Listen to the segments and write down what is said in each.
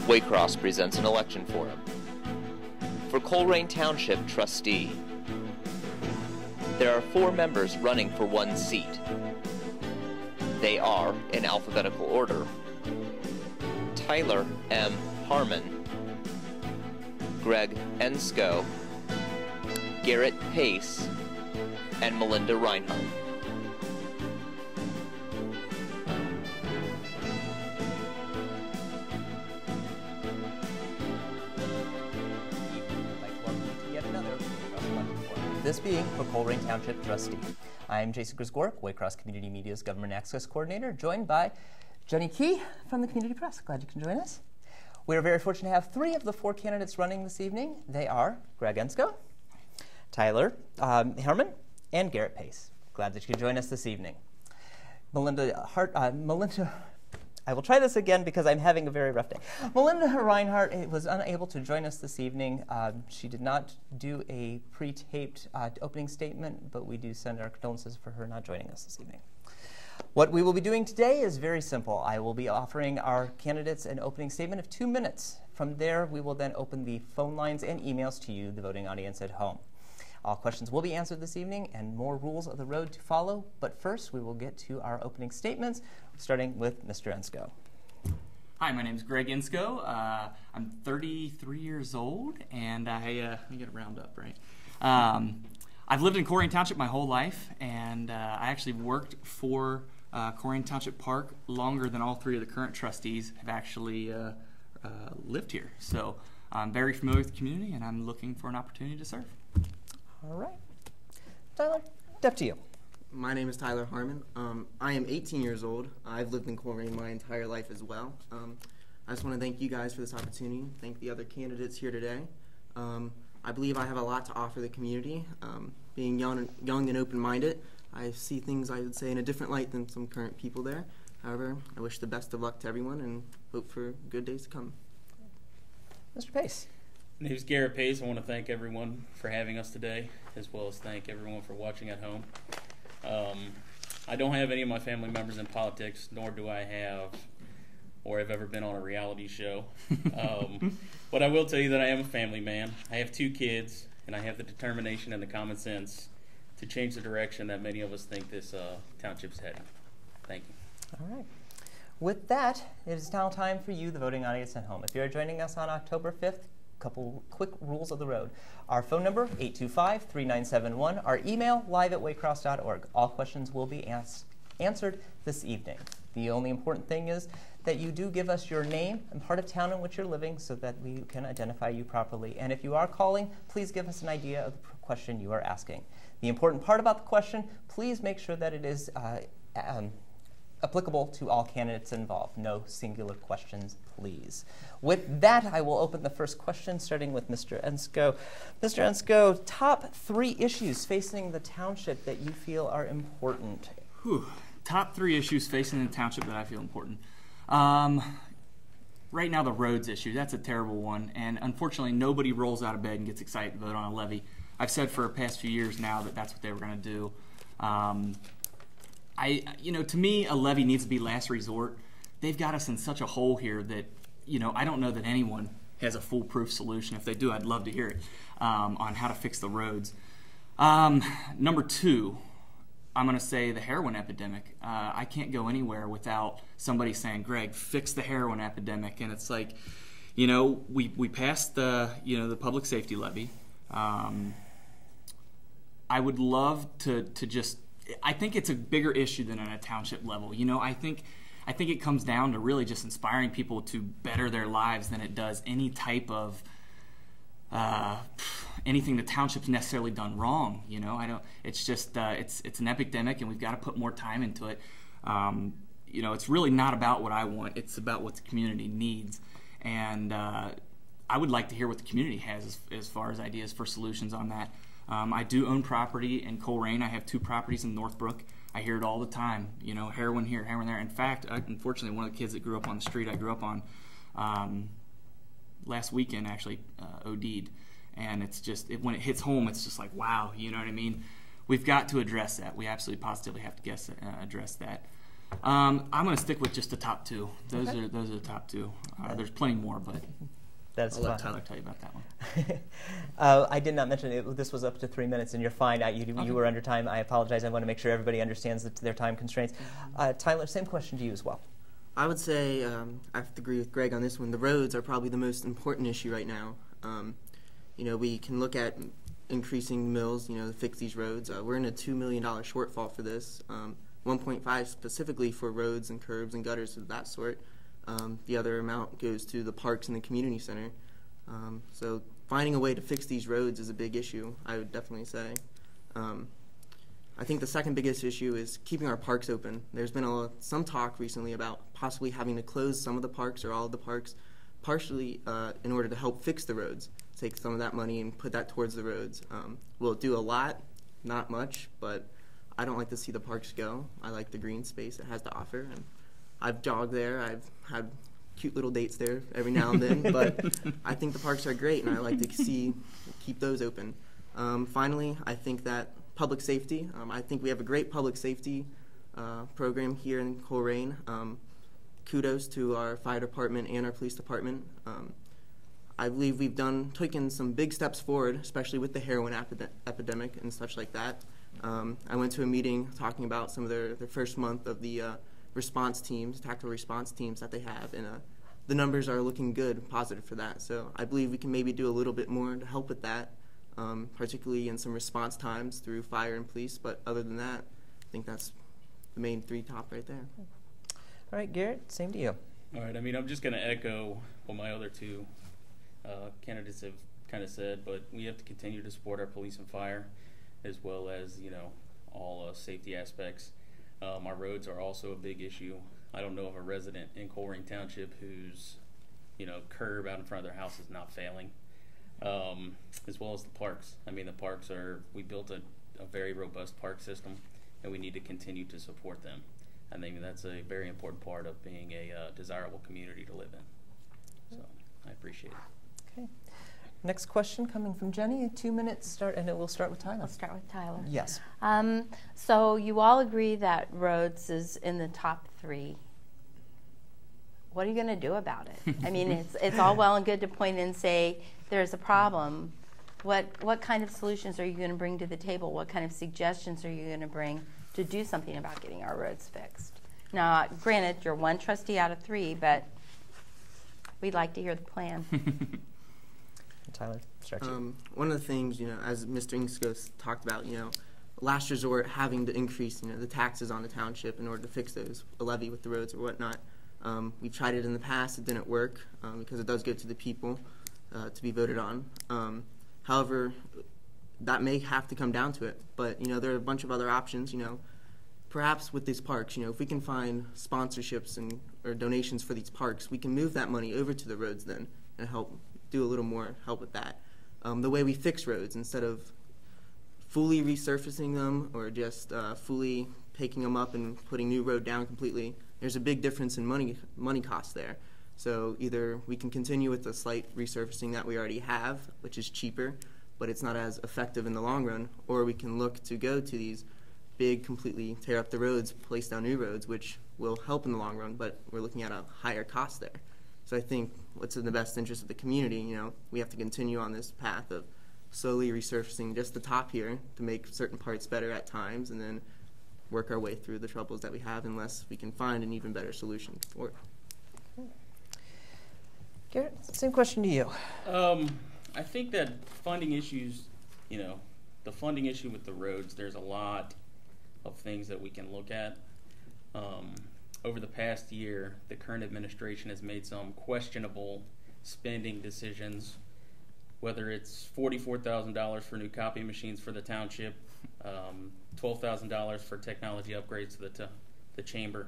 Waycross presents an election forum. For Colerain Township Trustee, there are 4 members running for 1 seat. They are, in alphabetical order, Tyler M. Harmon, Greg Ensko, Garrett Pace, and Melinda Reinhardt. This being for Colerain Township Trustee. I'm Jason Grisgork, Waycross Community Media's Government Access Coordinator, joined by Jenny Key from the Community Press. Glad you can join us. We are very fortunate to have 3 of the 4 candidates running this evening. They are Greg Ensko, Tyler Harmon, and Garrett Pace. Glad that you can join us this evening. Melinda, I will try this again because I'm having a very rough day. Melinda Reinhardt was unable to join us this evening. She did not do a pre-taped opening statement, but we do send our condolences for her not joining us this evening. What we will be doing today is very simple. I will be offering our candidates an opening statement of 2 minutes. From there, we will then open the phone lines and emails to you, the voting audience at home. All questions will be answered this evening and more rules of the road to follow. But first, we will get to our opening statements, starting with Mr. Ensko. Hi, my name is Greg Ensko. I'm 33 years old, and let me get it round up, right? I've lived in Colerain Township my whole life, and I actually worked for Colerain Township Park longer than all 3 of the current trustees have actually lived here. So I'm very familiar with the community, and I'm looking for an opportunity to serve. All right. Tyler, up to you. My name is Tyler Harmon. I am 18 years old. I've lived in Colerain my entire life as well. I just want to thank you guys for this opportunity. Thank the other candidates here today. I believe I have a lot to offer the community. Being young and open-minded, I see things, I would say, in a different light than some current people there. However, I wish the best of luck to everyone and hope for good days to come. Mr. Pace. My name is Garrett Pace. I want to thank everyone for having us today, as well as thank everyone for watching at home. I don't have any of my family members in politics, nor do I have or have ever been on a reality show. But I will tell you that I am a family man. I have 2 kids, and I have the determination and the common sense to change the direction that many of us think this township's heading. Thank you. All right. With that, it is now time for you, the voting audience at home. If you're joining us on October 5th, couple quick rules of the road. Our phone number, 825-3971. Our email, live@waycross.org. All questions will be answered this evening. The only important thing is that you do give us your name and part of town in which you're living so that we can identify you properly. And if you are calling, please give us an idea of the question you are asking. The important part about the question, please make sure that it is applicable to all candidates involved. No singular questions, please. With that, I will open the first question, starting with Mr. Ensko. Mr. Ensko, top 3 issues facing the township that you feel are important. Top 3 issues facing the township that I feel important. Right now, the roads issue. That's a terrible one, and unfortunately, nobody rolls out of bed and gets excited to vote on a levy. I've said for the past few years now that that's what they were going to do. To me, a levy needs to be last resort. They've got us in such a hole here that, I don't know that anyone has a foolproof solution. If they do, I'd love to hear it on how to fix the roads. Number 2, I'm going to say the heroin epidemic. I can't go anywhere without somebody saying, Greg, fix the heroin epidemic. And it's like, we passed the public safety levy. I would love to just, I think it's a bigger issue than at a township level. I think it comes down to really just inspiring people to better their lives than it does any type of anything the township's necessarily done wrong. It's just it's an epidemic, and we've got to put more time into it. It's really not about what I want. It's about what the community needs, and I would like to hear what the community has as far as ideas for solutions on that. I do own property in Colerain. I have 2 properties in Northbrook. I hear it all the time, heroin here, heroin there. In fact, unfortunately, one of the kids that grew up on the street I grew up on last weekend actually OD'd. And it's just, when it hits home, it's just like, wow, you know what I mean? We've got to address that. We absolutely positively have to address that. I'm going to stick with just the top two. Those are the top two. There's plenty more, but That's I'll fine. let Tyler tell you about that one. I did not mention it. This was up to 3 minutes, and you're fine. You were under time. I apologize. I want to make sure everybody understands their time constraints. Tyler, same question to you as well. I would say I have to agree with Greg on this one. The roads are probably the most important issue right now. We can look at increasing mills, to fix these roads. We're in a $2 million shortfall for this. 1.5 specifically for roads and curbs and gutters of that sort. The other amount goes to the parks and the community center. So finding a way to fix these roads is a big issue, I would definitely say. I think the second biggest issue is keeping our parks open. There's been some talk recently about possibly having to close some of the parks or all of the parks, partially in order to help fix the roads. Take some of that money and put that towards the roads. Will it do a lot? Not much, but I don't like to see the parks go. I like the green space it has to offer. And I've jogged there. I've had cute little dates there every now and then, but I think the parks are great, and I like to keep those open. Finally, I think that public safety. I think we have a great public safety program here in Colerain. Kudos to our fire department and our police department. I believe we've taken some big steps forward, especially with the heroin epidemic and such like that. I went to a meeting talking about some of their first month of the response teams, tactical response teams that they have, and the numbers are looking good, positive for that. So I believe we can maybe do a little bit more to help with that, particularly in some response times through fire and police. But other than that, I think that's the main three top right there. All right, Garrett, same to you. All right, I'm just going to echo what my other two candidates have kind of said, but we have to continue to support our police and fire, as well as, all safety aspects. Our roads are also a big issue. I don't know of a resident in Colerain Township whose, curb out in front of their house is not failing, as well as the parks. The parks we built a very robust park system, and we need to continue to support them. I think that's a very important part of being a desirable community to live in. So I appreciate it. Okay. Next question coming from Jenny. 2 minutes start, and we'll start with Tyler. I'll start with Tyler. Yes. So you all agree that roads is in the top 3. What are you going to do about it? It's all well and good to point and say there's a problem. What kind of solutions are you going to bring to the table? What kind of suggestions are you going to bring to do something about getting our roads fixed? Now, granted, you're 1 trustee out of 3, but we'd like to hear the plan. Tyler, start you. One of the things, as Mr. Ingskos talked about, last resort having to increase, the taxes on the township in order to fix those, a levy with the roads or whatnot. We've tried it in the past. It didn't work because it does go to the people to be voted on. However, that may have to come down to it. But, there are a bunch of other options, Perhaps with these parks, if we can find sponsorships or donations for these parks, we can move that money over to the roads then and do a little more help with that. The way we fix roads, instead of fully resurfacing them or just fully taking them up and putting new road down completely, there's a big difference in money costs there. So either we can continue with the slight resurfacing that we already have, which is cheaper, but it's not as effective in the long run, or we can look to go to these big, completely tear up the roads, place down new roads, which will help in the long run, but we're looking at a higher cost there. So I think what's in the best interest of the community, we have to continue on this path of slowly resurfacing just the top here to make certain parts better at times, and then work our way through the troubles that we have unless we can find an even better solution for it. Garrett, same question to you. I think that funding issues, the funding issue with the roads, there's a lot of things that we can look at. Over the past year, the current administration has made some questionable spending decisions, whether it's $44,000 for new copy machines for the township, $12,000 for technology upgrades to the chamber,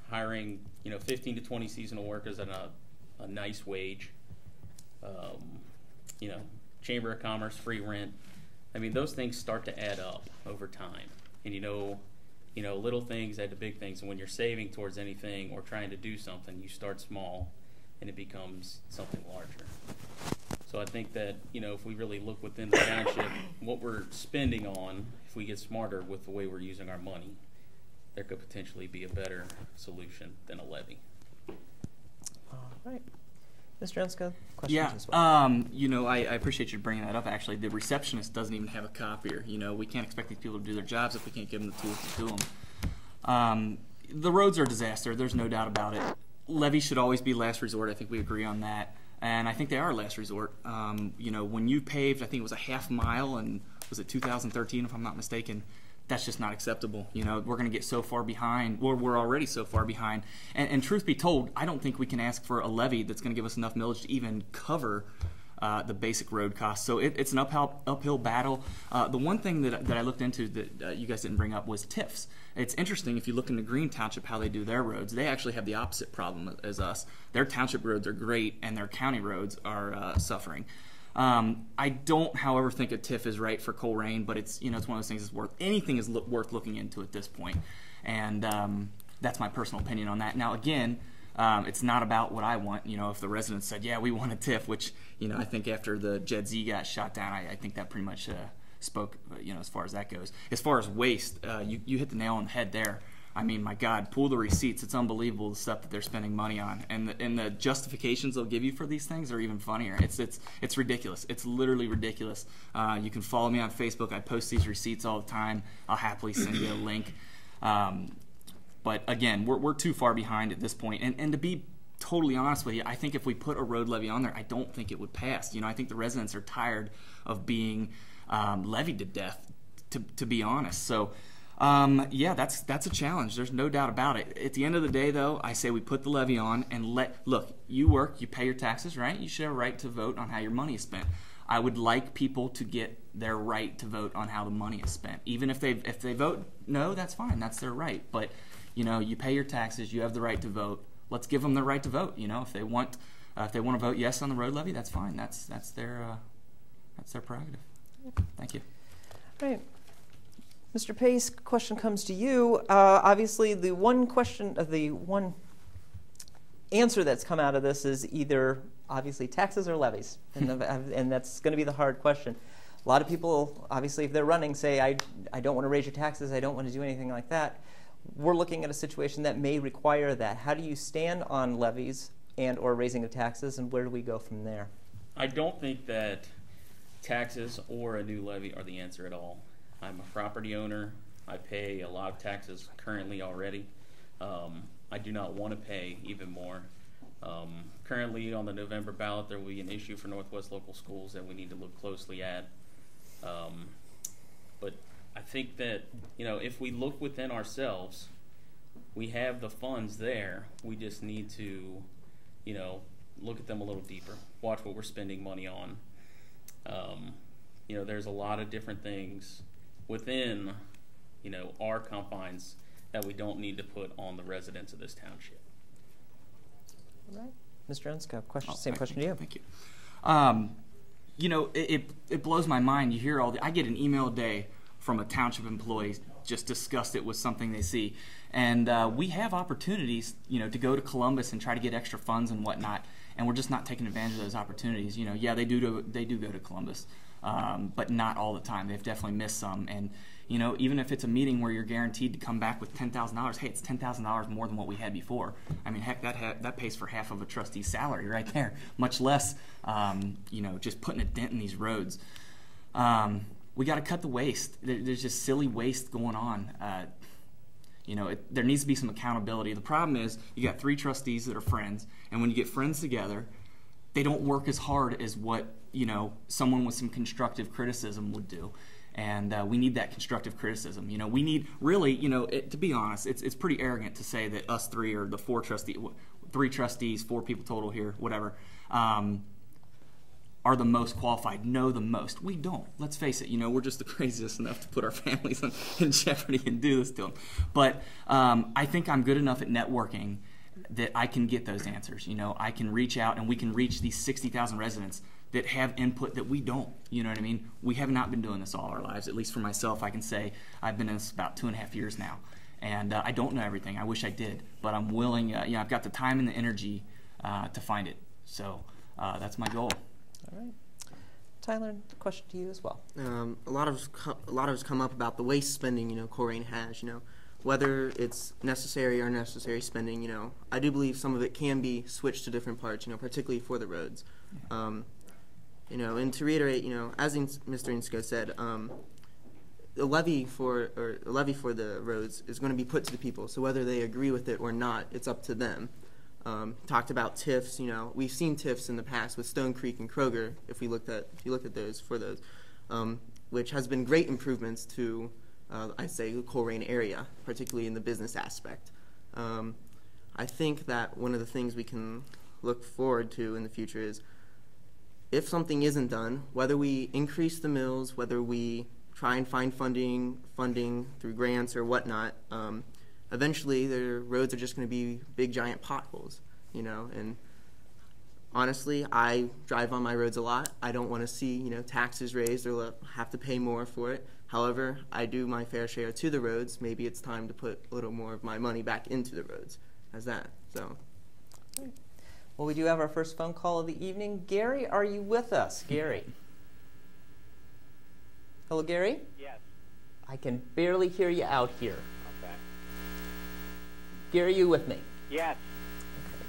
hiring 15 to 20 seasonal workers at a nice wage, Chamber of Commerce, free rent. Those things start to add up over time. And little things add to big things. And when you're saving towards anything or trying to do something, you start small and it becomes something larger. So I think that, if we really look within the township, what we're spending on, if we get smarter with the way we're using our money, there could potentially be a better solution than a levy. All right. Mr. Enska, questions Yeah, as well? you know, I appreciate you bringing that up. Actually, the receptionist doesn't even have a copier. You know, we can't expect these people to do their jobs if we can't give them the tools to do them. The roads are a disaster. There's no doubt about it. Levies should always be last resort. I think we agree on that. And I think they are last resort. You know, when you paved, I think it was a half mile, and was it 2013, if I'm not mistaken? That's just not acceptable. You know, we're going to get so far behind, or we're already so far behind. And truth be told, I don't think we can ask for a levy that's going to give us enough millage to even cover the basic road costs. So it's an uphill battle. The one thing that I looked into that you guys didn't bring up was TIFs. It's interesting if you look into Green Township how they do their roads. They actually have the opposite problem as us. Their township roads are great, and their county roads are suffering. I don't, however, think a TIF is right for Colerain, but it's, you know, it's one of those things that's anything is worth looking into at this point. And that's my personal opinion on that. Now, again, it's not about what I want. You know, if the residents said, yeah, we want a TIF, which, you know, I think after the Jed Z got shot down, I think that pretty much spoke, you know, as far as that goes. As far as waste, you hit the nail on the head there. I mean, my God, pull the receipts. It's unbelievable the stuff that they're spending money on, and the justifications they'll give you for these things are even funnier. It's ridiculous. It's literally ridiculous. You can follow me on Facebook. I post these receipts all the time. I'll happily send you a link. But again, we're too far behind at this point. And to be totally honest with you, I think if we put a road levy on there, I don't think it would pass. You know, I think the residents are tired of being levied to death, to be honest. So. Yeah, that's a challenge. There's no doubt about it. At the end of the day, though, I say we put the levy on and look, you work, you pay your taxes, right? You should have a right to vote on how your money is spent. I would like people to get their right to vote on how the money is spent. Even if they vote no, that's fine. That's their right. But, you know, you pay your taxes, you have the right to vote. Let's give them the right to vote. You know, if they want to vote yes on the road levy, that's fine. That's their prerogative. Thank you. Right. Mr. Pace, question comes to you. Obviously, the one answer that's come out of this is either obviously taxes or levies, and that's going to be the hard question. A lot of people, obviously, if they're running, say, I don't want to raise your taxes, I don't want to do anything like that. We're looking at a situation that may require that. How do you stand on levies and or raising of taxes, and where do we go from there? I don't think that taxes or a new levy are the answer at all. I'm a property owner. I pay a lot of taxes currently already. I do not want to pay even more. Currently on the November ballot, there will be an issue for Northwest local schools that we need to look closely at. But I think that, you know, if we look within ourselves, we have the funds there. We just need to, you know, look at them a little deeper, watch what we're spending money on. You know, there's a lot of different things within, you know, our confines that we don't need to put on the residents of this township. All right. Mr. Enska, same question to you. Thank you. You know, it blows my mind. You hear I get an email a day from a township employee just disgusted with something they see. And we have opportunities, you know, to go to Columbus and try to get extra funds and whatnot, and we're just not taking advantage of those opportunities. You know, yeah, they do go to Columbus. But not all the time. They've definitely missed some. And, you know, even if it's a meeting where you're guaranteed to come back with $10,000, hey, it's $10,000 more than what we had before. I mean, heck, that pays for half of a trustee's salary right there, much less, you know, just putting a dent in these roads. We got to cut the waste. There's just silly waste going on. You know, there needs to be some accountability. The problem is you got 3 trustees that are friends, and when you get friends together, they don't work as hard as what, you know, someone with some constructive criticism would do. And we need that constructive criticism. You know, we need really, you know, to be honest, it's pretty arrogant to say that us 3 or the 3 trustees, 4 people total here, whatever, are the most qualified, know the most. We don't. Let's face it. You know, we're just the craziest enough to put our families in jeopardy and do this to them. But I think I'm good enough at networking that I can get those answers. You know, I can reach out and we can reach these 60,000 residents that have input that we don't. You know what I mean? We have not been doing this all our lives. At least for myself, I can say I've been in this about 2.5 years now. And I don't know everything. I wish I did. But I'm willing, you know, I've got the time and the energy to find it. So that's my goal. All right. Tyler, question to you as well. A lot of us come up about the waste spending, you know, Colerain has, you know. whether it's necessary or unnecessary spending, I do believe some of it can be switched to different parts, particularly for the roads. And to reiterate, as Mr. Insko said, the levy for the roads is going to be put to the people. So whether they agree with it or not, it's up to them. Talked about TIFs. We've seen TIFs in the past with Stone Creek and Kroger. If you looked at those, which has been great improvements to, I'd say, the Colerain area, particularly in the business aspect. I think that one of the things we can look forward to in the future is, if something isn't done, whether we increase the mills, whether we try and find funding through grants or whatnot, eventually the roads are just going to be big giant potholes, and honestly, I drive on my roads a lot. I don't want to see, taxes raised or have to pay more for it. However, I do my fair share to the roads. Maybe it's time to put a little more of my money back into the roads as that. So. Well, we do have our first phone call of the evening. Gary, are you with us? Gary. Hello, Gary? Yes. I can barely hear you out here. Okay. Gary, you with me? Yes. Okay.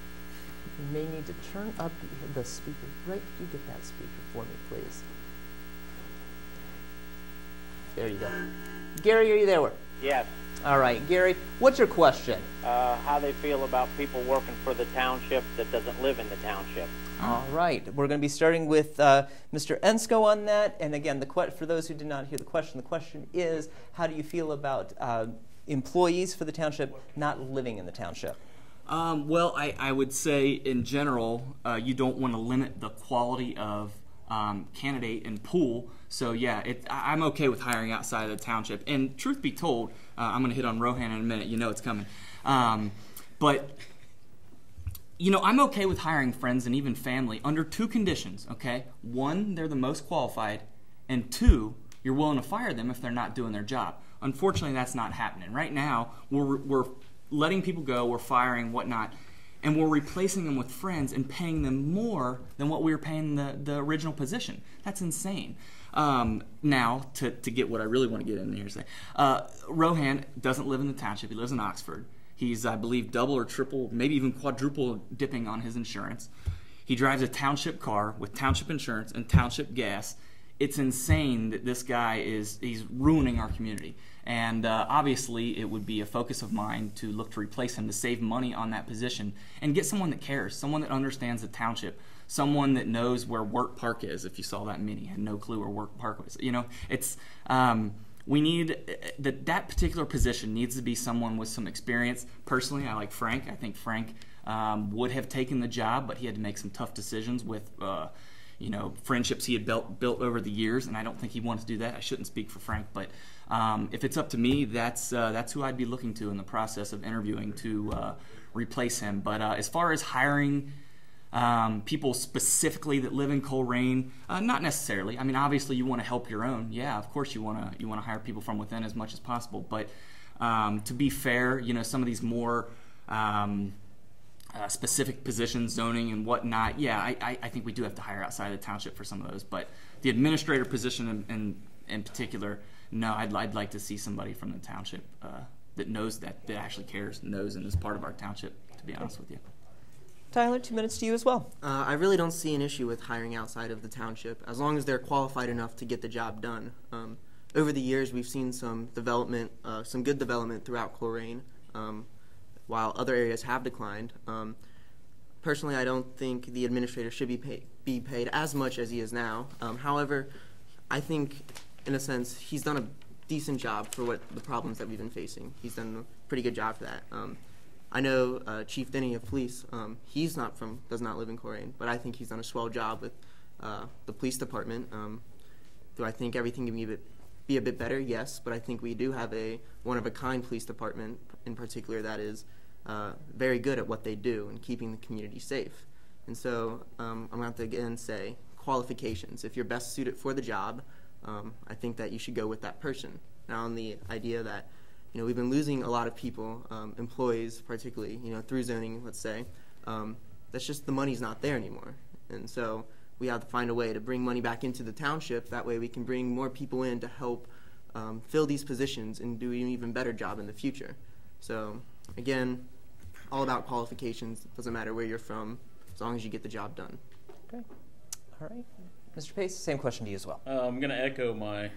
You may need to turn up the speaker. Right, you get that speaker for me, please. There you go. Gary, are you there? Yes. All right, Gary, what's your question? How they feel about people working for the township that doesn't live in the township. All right, we're going to be starting with Mr. Ensko on that. And again, for those who did not hear the question is, how do you feel about employees for the township not living in the township? Well, I would say in general, you don't want to limit the quality of candidate and pool. So yeah, I'm okay with hiring outside of the township. And truth be told, I'm going to hit on Rohan in a minute. You know it's coming. But I'm okay with hiring friends and even family under two conditions, okay? One, they're the most qualified, and two, you're willing to fire them if they're not doing their job. Unfortunately, that's not happening. Right now, we're letting people go, we're firing, whatnot, and we're replacing them with friends and paying them more than what we were paying the original position. That's insane. Now, to get what I really want to get in here, say, Rohan doesn't live in the township. He lives in Oxford. He's, I believe, double or triple, maybe even quadruple dipping on his insurance. He drives a township car with township insurance and township gas. It's insane that this guy he's ruining our community. And obviously, it would be a focus of mine to look to replace him to save money on that position and get someone that cares, someone that understands the township, someone that knows where Work Park is. If you saw that mini, had no clue where Work Park was. It's we need that particular position needs to be someone with some experience. Personally, I like Frank. I think Frank would have taken the job, but he had to make some tough decisions with friendships he had built over the years, and I don't think he wants to do that. I shouldn't speak for Frank, but if it's up to me, that's who I'd be looking to in the process of interviewing to replace him. But as far as hiring people specifically that live in Colerain, not necessarily. I mean, obviously you want to help your own. Yeah, of course you want to hire people from within as much as possible. But to be fair, some of these more specific positions, zoning and whatnot, yeah, I think we do have to hire outside of the township for some of those. But the administrator position in particular, no, I'd like to see somebody from the township that knows that actually cares, knows, and is part of our township, to be honest with you. Tyler, 2 minutes to you as well. I really don't see an issue with hiring outside of the township, as long as they're qualified enough to get the job done. Over the years, we've seen some development, some good development throughout Colerain, while other areas have declined. Personally, I don't think the administrator should be paid as much as he is now. However, I think, in a sense, he's done a decent job for the problems that we've been facing. He's done a pretty good job for that. I know Chief Denny of Police, does not live in Colerain, but I think he's done a swell job with the police department. Do I think everything can be a bit better? Yes, but I think we do have a one-of-a-kind police department in particular that is very good at what they do and keeping the community safe. And so I'm going to have to again say qualifications. If you're best suited for the job, I think that you should go with that person. Now, on the idea that we've been losing a lot of people, employees particularly, through zoning, let's say. That's just the money's not there anymore. And so we have to find a way to bring money back into the township. That way we can bring more people in to help fill these positions and do an even better job in the future. So again, all about qualifications. It doesn't matter where you're from, as long as you get the job done. Okay. All right. Mr. Pace, same question to you as well. I'm going to echo my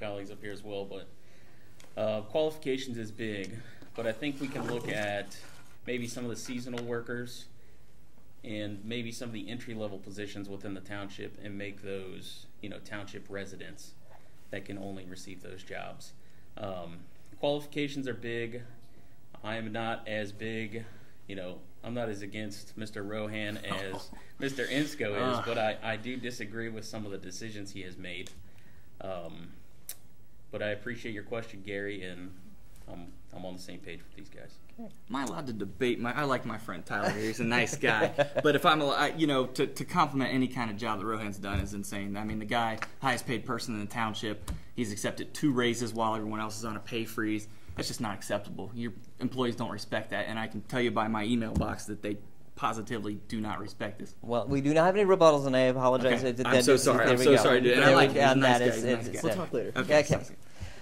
colleagues up here as well, but qualifications is big. But I think we can look at maybe some of the seasonal workers and maybe some of the entry-level positions within the township and make those, township residents that can only receive those jobs. Qualifications are big. I am not as big, I'm not as against Mr. Rohan as Mr. Insco is, but I do disagree with some of the decisions he has made. But I appreciate your question, Gary, and I'm on the same page with these guys. Am I allowed to debate? I like my friend Tyler. He's a nice guy. But if I'm, to compliment any kind of job that Rohan's done is insane. I mean, the guy, highest paid person in the township, he's accepted 2 raises while everyone else is on a pay freeze. That's just not acceptable. Your employees don't respect that, and I can tell you by my email box that they positively do not respect this. Well, we do not have any rebuttals, and I apologize. Okay. I'm so sorry. I'm so sorry, dude. And I like him. He's a nice guy. We'll talk later. Okay.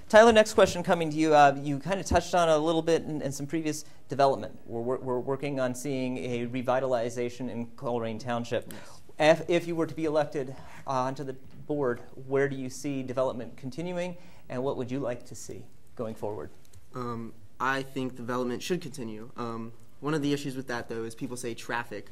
Tyler, next question coming to you. You kind of touched on it a little bit in some previous development. We're working on seeing a revitalization in Colerain Township. Yes. If you were to be elected onto the board, where do you see development continuing, and what would you like to see going forward? I think development should continue. One of the issues with that, though, is people say traffic.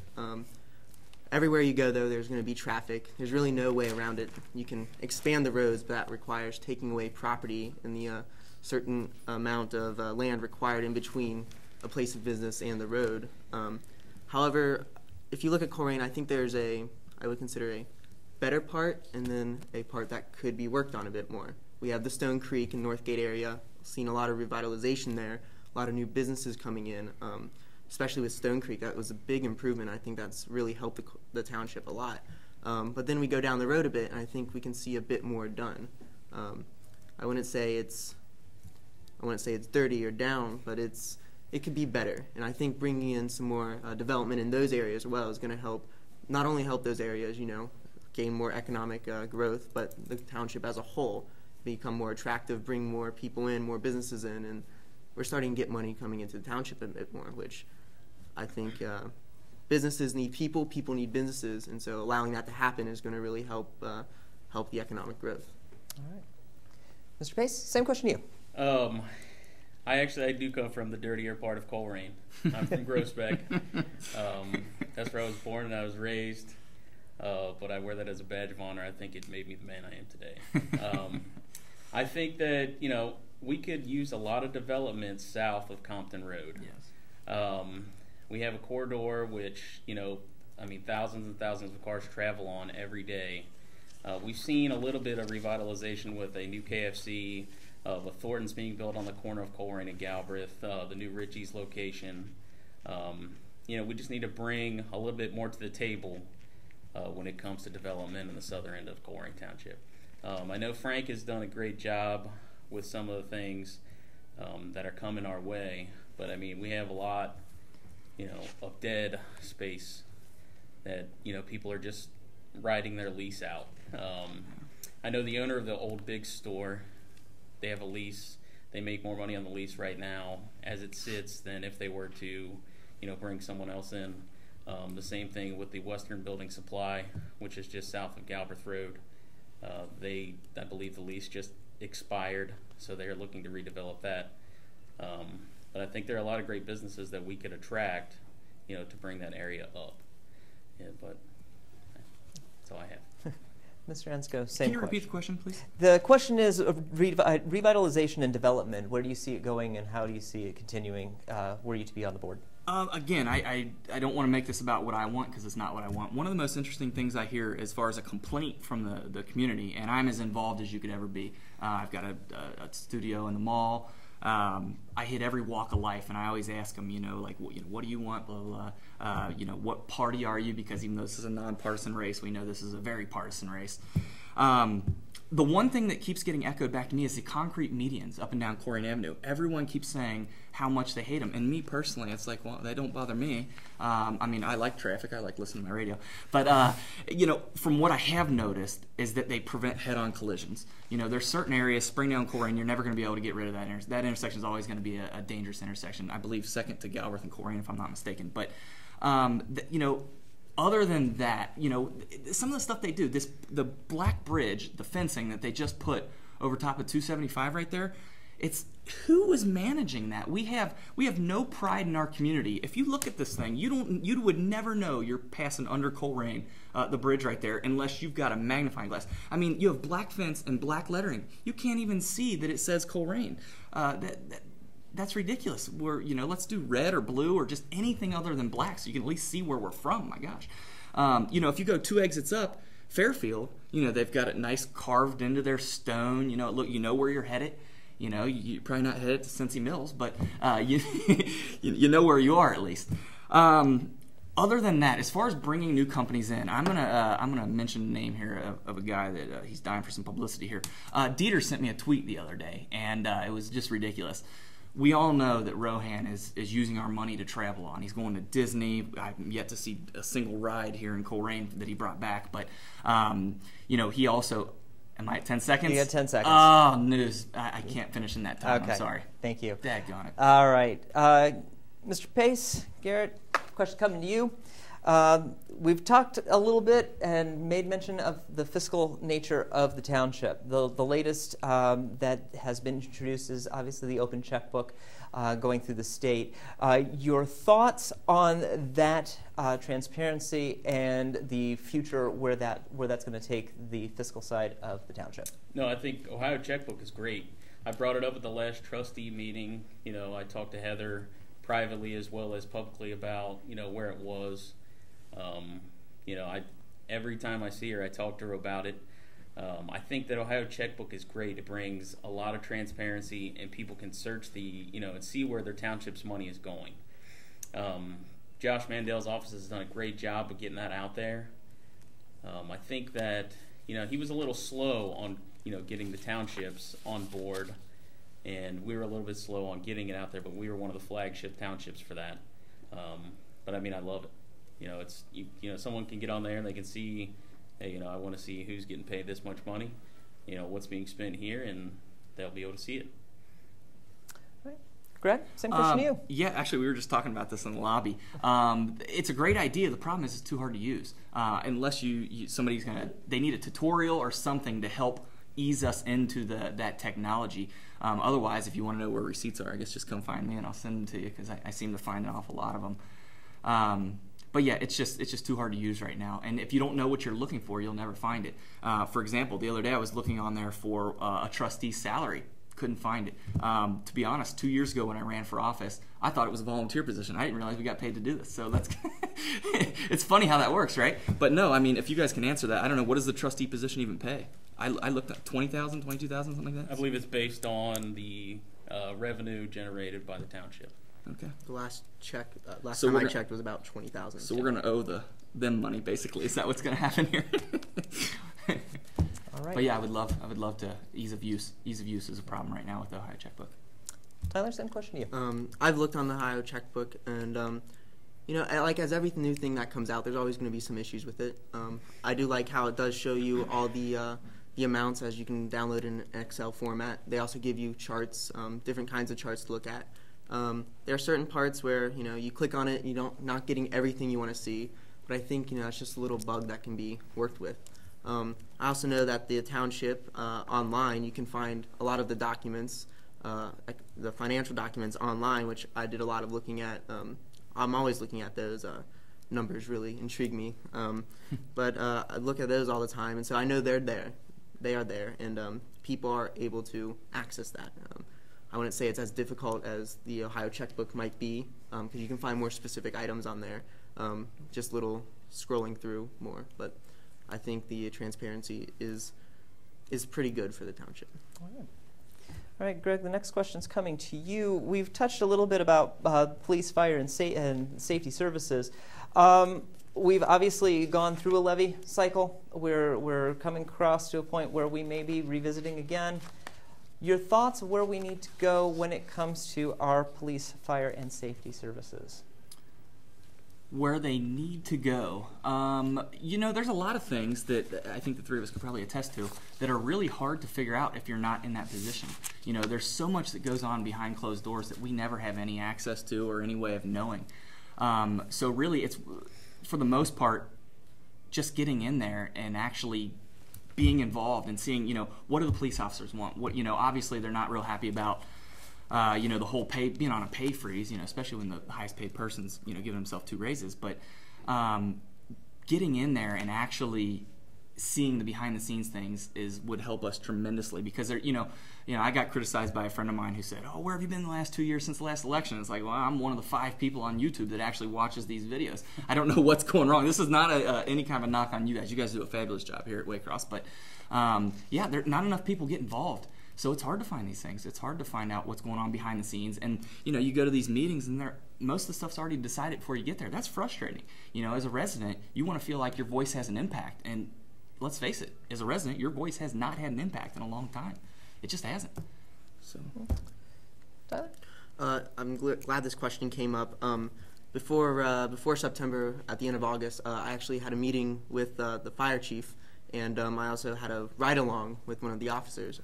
Everywhere you go, though, there's going to be traffic. There's really no way around it. You can expand the roads, but that requires taking away property and the certain amount of land required in between a place of business and the road. However, if you look at Colerain, I think there's I would consider a better part and then a part that could be worked on a bit more. We have the Stone Creek and Northgate area, seen a lot of revitalization there, a lot of new businesses coming in. Especially with Stone Creek, that was a big improvement. I think that's really helped the township a lot. But then we go down the road a bit, and I think we can see a bit more done. I wouldn't say it's dirty or down, but it could be better. And I think bringing in some more development in those areas as well is going to help, not only help those areas, gain more economic growth, but the township as a whole become more attractive, bring more people in, more businesses in, and we're starting to get money coming into the township a bit more, which I think businesses need people, people need businesses, and so allowing that to happen is going to really help the economic growth. All right. Mr. Pace, same question to you. I do come from the dirtier part of Colerain. I'm from Groesbeck. That's where I was born and I was raised, but I wear that as a badge of honor. I think it made me the man I am today. I think that, we could use a lot of development south of Compton Road. Yes. We have a corridor which, thousands and thousands of cars travel on every day. We've seen a little bit of revitalization with a new KFC, with Thornton's being built on the corner of Colerain and Galbraith, the new Richie's location. We just need to bring a little bit more to the table when it comes to development in the southern end of Colerain Township. I know Frank has done a great job with some of the things that are coming our way, but we have a lot, of dead space that people are just riding their lease out. I know the owner of the old big store, they have a lease. They make more money on the lease right now as it sits than if they were to, bring someone else in. The same thing with the Western Building Supply, which is just south of Galbraith Road. I believe the lease just expired, so they're looking to redevelop that. But I think there are a lot of great businesses that we could attract, to bring that area up. Yeah, but that's all I have. Mr. Ensko, same Can you repeat the question, please? The question is revitalization and development. Where do you see it going, and how do you see it continuing were you to be on the board? Again, I don't want to make this about what I want because it's not what I want. One of the most interesting things I hear as far as a complaint from the community, and I'm as involved as you could ever be. I've got a studio in the mall. I hit every walk of life, and I always ask them, what do you want, blah, blah, blah. What party are you? Because even though this is a nonpartisan race, we know this is a very partisan race. The one thing that keeps getting echoed back to me is the concrete medians up and down Colerain Avenue. Everyone keeps saying how much they hate them. And me personally, it's like, well, they don't bother me. I like traffic. I like listening to my radio. But, from what I have noticed is that they prevent head-on collisions. There's certain areas, Springdale and Colerain, you're never going to be able to get rid of that. That intersection is always going to be a dangerous intersection. I believe second to Galbraith and Colerain, if I'm not mistaken. But other than that, some of the stuff they do, the black bridge, the fencing that they just put over top of 275 right there, it's who is managing that? We have no pride in our community. If you look at this thing, you would never know you're passing under Colerain, the bridge right there, unless you've got a magnifying glass. I mean, you have black fence and black lettering. You can't even see that it says Colerain. That's ridiculous. Let's do red or blue or just anything other than black, so you can at least see where we're from. My gosh, if you go 2 exits up, Fairfield, they've got it nice carved into their stone. Look, where you're headed. You're probably not headed to Cincy Mills, but you know where you are at least. Other than that, as far as bringing new companies in, I'm gonna mention a name here of a guy that he's dying for some publicity here. Dieter sent me a tweet the other day, and it was just ridiculous. We all know that Rohan is using our money to travel on. He's going to Disney. I've yet to see a single ride here in Colerain that he brought back, but he also. Am I at 10 seconds? You got 10 seconds. Oh, news. I can't finish in that time. Okay. I'm sorry. Thank you. Daggone it. All right. Mr. Pace, Garrett, question coming to you. We've talked a little bit and made mention of the fiscal nature of the township. The latest that has been introduced is obviously the open checkbook going through the state. Your thoughts on that transparency and the future where that's going to take the fiscal side of the township? No, I think Ohio Checkbook is great. I brought it up at the last trustee meeting. I talked to Heather privately as well as publicly about where it was. Every time I see her, I talk to her about it. I think that Ohio Checkbook is great. It brings a lot of transparency, and people can search and see where their township's money is going. Josh Mandel's office has done a great job of getting that out there. I think that he was a little slow on getting the townships on board, and we were a little bit slow on getting it out there. But we were one of the flagship townships for that. But I mean, I love it. It's someone can get on there and they can see, hey, I want to see who's getting paid this much money, what's being spent here, and they'll be able to see it. Right. Greg, same question to you. Yeah, actually, we were just talking about this in the lobby. It's a great idea. The problem is it's too hard to use unless they need a tutorial or something to help ease us into that technology. Otherwise, if you want to know where receipts are, I guess just come find me and I'll send them to you because I seem to find an awful lot of them. But yeah, it's just too hard to use right now. And if you don't know what you're looking for, you'll never find it. For example, the other day I was looking on there for a trustee's salary. Couldn't find it. To be honest, 2 years ago when I ran for office, I thought it was a volunteer position. I didn't realize we got paid to do this. So that's it's funny how that works, right? But no, I mean, if you guys can answer that, I don't know, what does the trustee position even pay? I looked at 20,000, 22,000, something like that. I believe it's based on the revenue generated by the township. Okay. The last time I checked was about 20,000. So we're going to owe them money, basically. Is that what's going to happen here? All right. But yeah, I would love to ease of use. Ease of use is a problem right now with the Ohio Checkbook. Tyler, same question to you. I've looked on the Ohio Checkbook, and like as every new thing that comes out, there's always going to be some issues with it. I do like how it does show you all the amounts as you can download in an Excel format. They also give you charts, different kinds of charts to look at. There are certain parts where you click on it and you're not getting everything you want to see, but I think that's just a little bug that can be worked with. I also know that the township online, you can find a lot of the documents, like the financial documents online, which I did a lot of looking at. I'm always looking at those. Numbers really intrigue me, but I look at those all the time, and so I know they're there. They are there, and people are able to access that. I wouldn't say it's as difficult as the Ohio Checkbook might be, because you can find more specific items on there, just little scrolling through more. But I think the transparency is pretty good for the township. All right, Greg, the next question's coming to you. We've touched a little bit about police, fire, and safety services. We've obviously gone through a levy cycle. We're coming across to a point where we may be revisiting again. Your thoughts of where we need to go when it comes to our police, fire, and safety services? where they need to go. You know, there's a lot of things that I think the three of us could probably attest to that are really hard to figure out if you're not in that position. You know, there's so much that goes on behind closed doors that we never have any access to or any way of knowing. So really, it's, for the most part, just getting in there and actually being involved and seeing, you know, what do the police officers want? What, you know, obviously they're not real happy about you know, the whole being on a pay freeze, you know, especially when the highest paid person's, you know, giving himself 2 raises. But getting in there and actually seeing the behind the scenes things would help us tremendously, because you know, I got criticized by a friend of mine who said, "Oh, where have you been the last 2 years since the last election?" It's like, well, I'm one of the 5 people on YouTube that actually watches these videos. I don't know what's going wrong. This is not any kind of a knock on you guys. You guys do a fabulous job here at Waycross, but yeah, not enough people get involved. So it's hard to find these things. It's hard to find out what's going on behind the scenes. And, you know, you go to these meetings and most of the stuff's already decided before you get there. That's frustrating. You know, as a resident, you want to feel like your voice has an impact. And let's face it, as a resident, your voice has not had an impact in a long time. It just hasn't. So, Tyler? I'm glad this question came up. Before September, at the end of August, I actually had a meeting with the fire chief, and I also had a ride-along with one of the officers.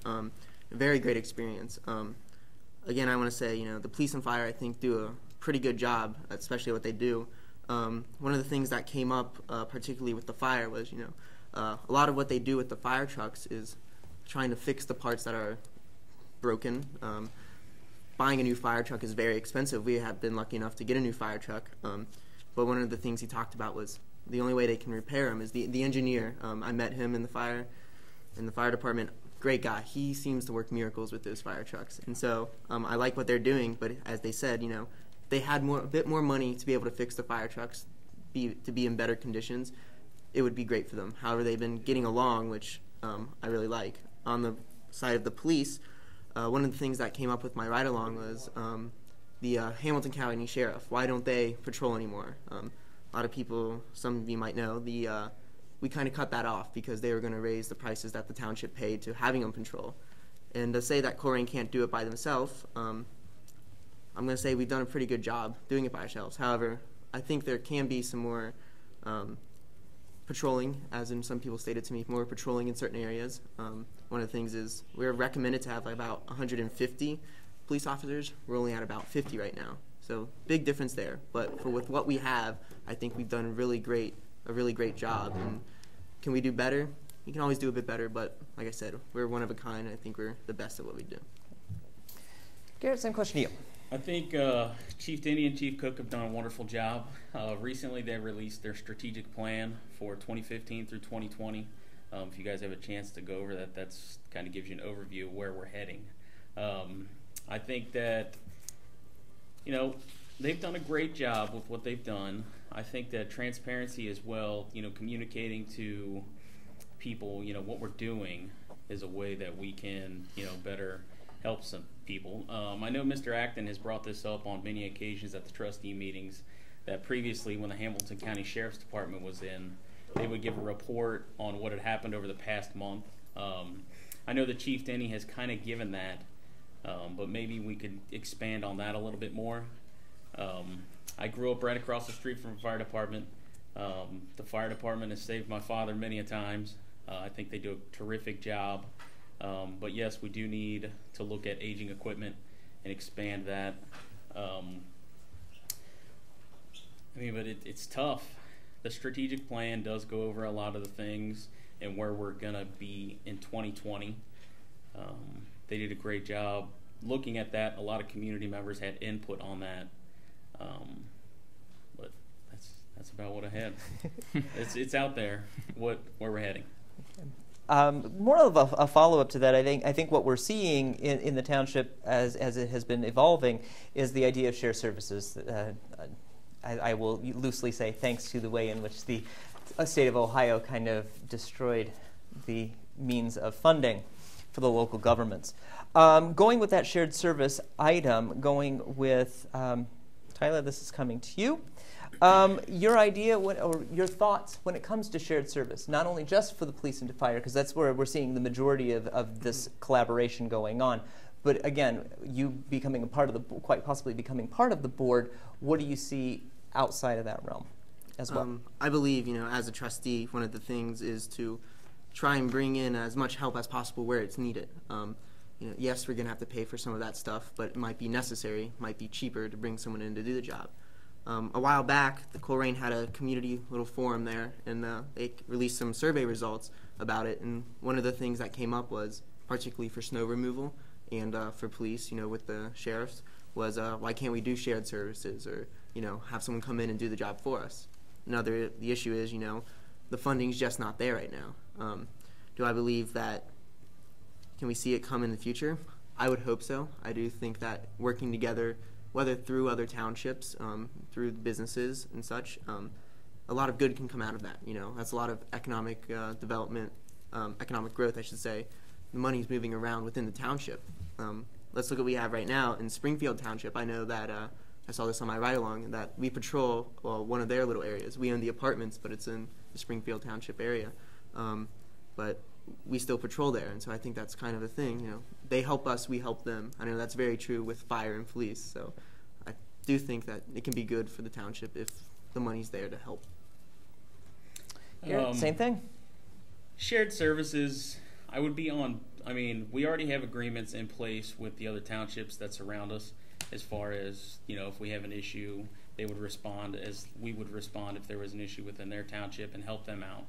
A very great experience. Again, I want to say, you know, the police and fire, I think, do a pretty good job, especially what they do. One of the things that came up, particularly with the fire, was, you know, a lot of what they do with the fire trucks is trying to fix the parts that are broken. Buying a new fire truck is very expensive. We have been lucky enough to get a new fire truck, but one of the things he talked about was the only way they can repair them is the engineer. I met him in the fire department. Great guy. He seems to work miracles with those fire trucks, and so I like what they're doing. But as they said, you know, if they had a bit more money to be able to fix the fire trucks, to be in better conditions, it would be great for them. However, they've been getting along, which I really like. On the side of the police, one of the things that came up with my ride-along was the Hamilton County Sheriff. Why don't they patrol anymore? A lot of people, some of you might know, we kind of cut that off because they were going to raise the prices that the township paid to having them patrol. And to say that Colerain can't do it by themselves, I'm going to say we've done a pretty good job doing it by ourselves. However, I think there can be some more patrolling, as in some people stated to me, more patrolling in certain areas. One of the things is we're recommended to have about 150 police officers. We're only at about 50 right now. So big difference there. But with what we have, I think we've done a really great job. And can we do better? You can always do a bit better, but like I said, we're one of a kind, and I think we're the best at what we do. Garrett, same question to you. I think Chief Denny and Chief Cook have done a wonderful job. Recently, they released their strategic plan for 2015 through 2020. If you guys have a chance to go over that, that's kind of gives you an overview of where we're heading. I think that, you know, they've done a great job with what they've done. I think that transparency as well, you know, communicating to people, you know, what we're doing is a way that we can, you know, better help some people. I know Mr. Acton has brought this up on many occasions at the trustee meetings, that previously when the Hamilton County Sheriff's Department was in, they would give a report on what had happened over the past month. I know that Chief Denny has kind of given that, but maybe we could expand on that a little bit more. I grew up right across the street from a fire department. The fire department has saved my father many a times. I think they do a terrific job. But yes, we do need to look at aging equipment and expand that. I mean, but it's tough. The strategic plan does go over a lot of the things and where we're going to be in 2020. They did a great job looking at that. A lot of community members had input on that. But that's about what I had. It's out there, where we're heading. More of a follow-up to that, I think what we're seeing in the township as it has been evolving is the idea of shared services. I will loosely say thanks to the way in which the state of Ohio kind of destroyed the means of funding for the local governments. Going with that shared service item, going with, Tyler, this is coming to you. Your idea or your thoughts when it comes to shared service, not only just for the police and fire, because that's where we're seeing the majority of this collaboration going on, but again, you becoming a part of quite possibly becoming part of the board, what do you see outside of that realm? as well. I believe, as a trustee, one of the things is to try and bring in as much help as possible where it's needed. Yes, we're going to have to pay for some of that stuff, but it might be necessary, might be cheaper to bring someone in to do the job. A while back, the Colerain had a community little forum there, and they released some survey results about it, and one of the things that came up was, particularly for snow removal and for police, with the sheriffs, was why can't we do shared services or, have someone come in and do the job for us? The issue is, the funding's just not there right now. Do I believe that, can we see it come in the future? I would hope so. I do think that working together, whether through other townships, through businesses and such, a lot of good can come out of that. That's a lot of economic development, economic growth, I should say. The money's moving around within the township. Let's look at what we have right now in Springfield Township. I know that I saw this on my ride-along, that we patrol one of their little areas. We own the apartments, but it's in the Springfield Township area. But we still patrol there, and so I think that's kind of a thing. They help us, we help them. I know that's very true with fire and police, so I do think that it can be good for the township if the money's there to help. Same thing? Shared services, I would be on, we already have agreements in place with the other townships that surround us as far as, if we have an issue, they would respond as we would respond if there was an issue within their township and help them out.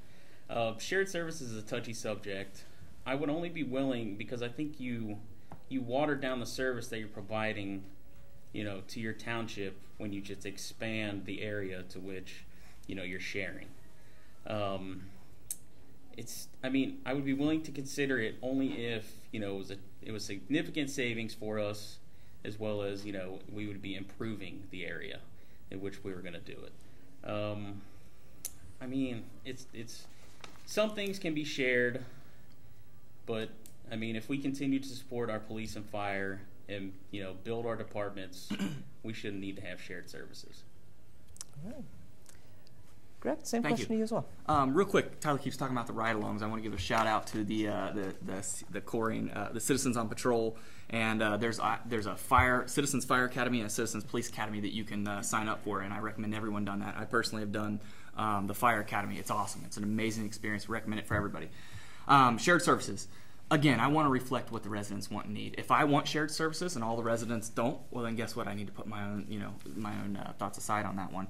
Shared services is a touchy subject. I would only be willing because I think you water down the service that you're providing, to your township when you just expand the area to which, you're sharing. I would be willing to consider it only if, it was significant savings for us, as well as, we would be improving the area in which we were going to do it. It's some things can be shared, but if we continue to support our police and fire and build our departments, we shouldn't need to have shared services. All right. Greg, same Thank question you. to you as well. Real quick, Tyler keeps talking about the ride-alongs. I want to give a shout out to the Colerain, the Citizens on Patrol, and there's a Citizens Fire Academy and a Citizens Police Academy that you can sign up for, and I recommend everyone done that. I personally have done the Fire Academy. It's awesome. It's an amazing experience. Recommend it for everybody. Shared services. Again, I want to reflect what the residents want and need. If I want shared services and all the residents don't, well then guess what? I need to put my own thoughts aside on that one.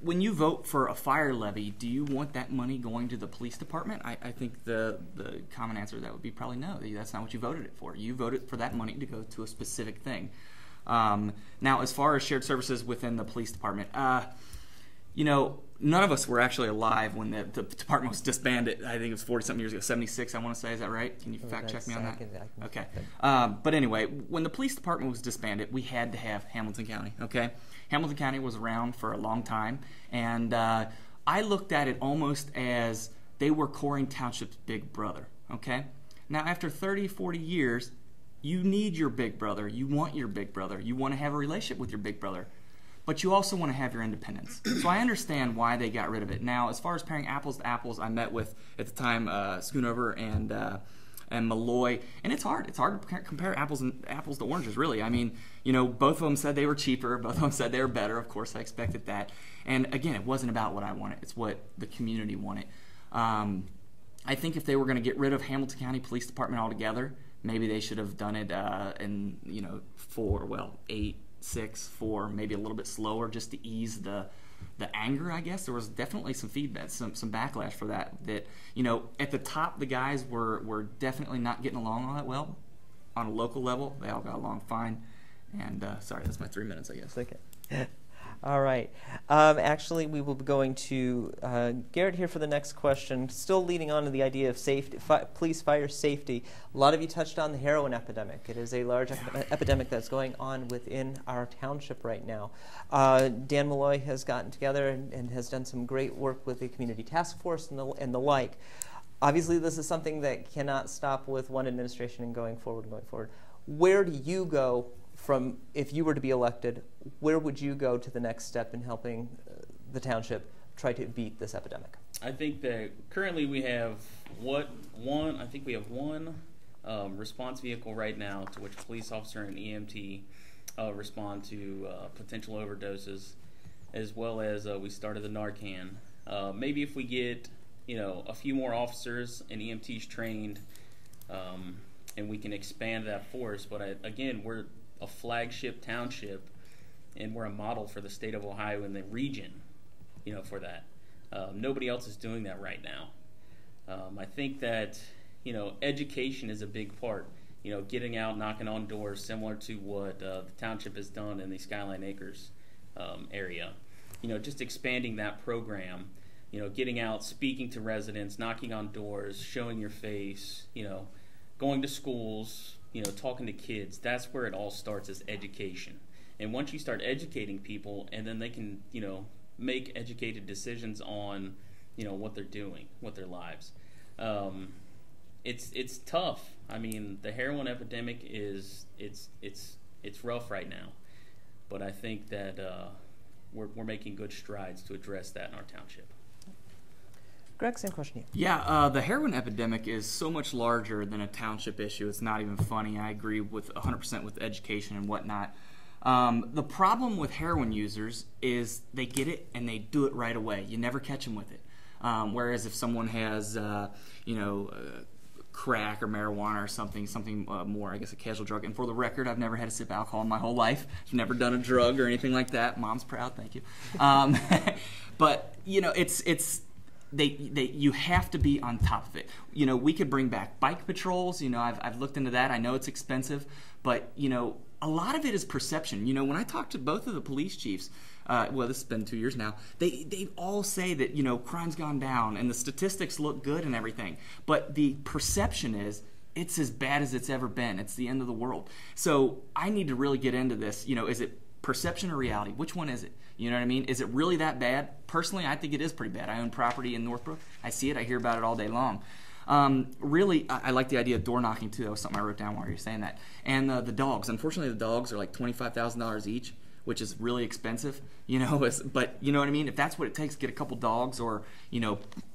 When you vote for a fire levy, do you want that money going to the police department? I think the common answer to that would be probably no. That's not what you voted it for. You voted for that money to go to a specific thing. Now, as far as shared services within the police department, none of us were actually alive when the department was disbanded. I think it was 40-something years ago, 76, I want to say. Is that right? Can you fact check me on that? Okay. But anyway, when the police department was disbanded, we had to have Hamilton County, okay? Hamilton County was around for a long time, and I looked at it almost as they were Colerain Township's big brother, okay? Now, after 30, 40 years, you need your big brother. You want your big brother. You want to have a relationship with your big brother. But you also want to have your independence. So I understand why they got rid of it. Now, as far as pairing apples to apples, I met with, at the time, Schoonover and Malloy, and it's hard. It's hard to compare apples to oranges, really. Both of them said they were cheaper. Both of them said they were better. Of course, I expected that. And again, it wasn't about what I wanted. It's what the community wanted. I think if they were going to get rid of Hamilton County Police Department altogether, maybe they should have done it in 8, 6, 4, maybe a little bit slower, just to ease the anger, I guess. There was definitely some feedback, some backlash for that. That at the top, the guys were definitely not getting along all that well. On a local level, they all got along fine. And sorry, that's my 3 minutes, I guess. Okay. All right. Actually, we will be going to Garrett here for the next question. Still leading on to the idea of safety, police fire safety. A lot of you touched on the heroin epidemic. It is a large epidemic that's going on within our township right now. Dan Malloy has gotten together and has done some great work with the community task force and the like. Obviously, this is something that cannot stop with one administration and going forward. Where do you go from, if you were to be elected, where would you go to the next step in helping the township try to beat this epidemic? I think that currently we have one response vehicle right now to which a police officer and EMT respond to potential overdoses. as well as we started the Narcan. Maybe if we get, a few more officers and EMTs trained, and we can expand that force. But again, we're a flagship township, and we're a model for the state of Ohio and the region, for that. Nobody else is doing that right now. I think that, education is a big part. Getting out, knocking on doors, similar to what the township has done in the Skyline Acres area. Just expanding that program, getting out, speaking to residents, knocking on doors, showing your face, going to schools, talking to kids. That's where it all starts, is education. And once you start educating people, and then they can, make educated decisions on, what they're doing, what their lives. It's tough. I mean, the heroin epidemic it's rough right now, but I think that we're making good strides to address that in our township. Greg, same question to you. Yeah, the heroin epidemic is so much larger than a township issue. It's not even funny. I agree with 100% with education and whatnot. The problem with heroin users is they get it and they do it right away. You never catch them with it. Whereas if someone has, crack or marijuana or something more, I guess, a casual drug. And for the record, I've never had a sip of alcohol in my whole life. I've never done a drug or anything like that. Mom's proud, thank you. But you have to be on top of it. We could bring back bike patrols. I've looked into that. I know it's expensive, but a lot of it is perception. When I talk to both of the police chiefs, well, this has been 2 years now, they all say that, crime's gone down and the statistics look good and everything. But the perception is it's as bad as it's ever been. It's the end of the world. So I need to really get into this. Is it perception or reality? Which one is it? You know what I mean? Is it really that bad? Personally, I think it is pretty bad. I own property in Northbrook. I see it. I hear about it all day long. Really, I like the idea of door knocking too. That was something I wrote down while you were saying that. And the dogs. Unfortunately, the dogs are like $25,000 each, which is really expensive. But you know what I mean? If that's what it takes, get a couple dogs, or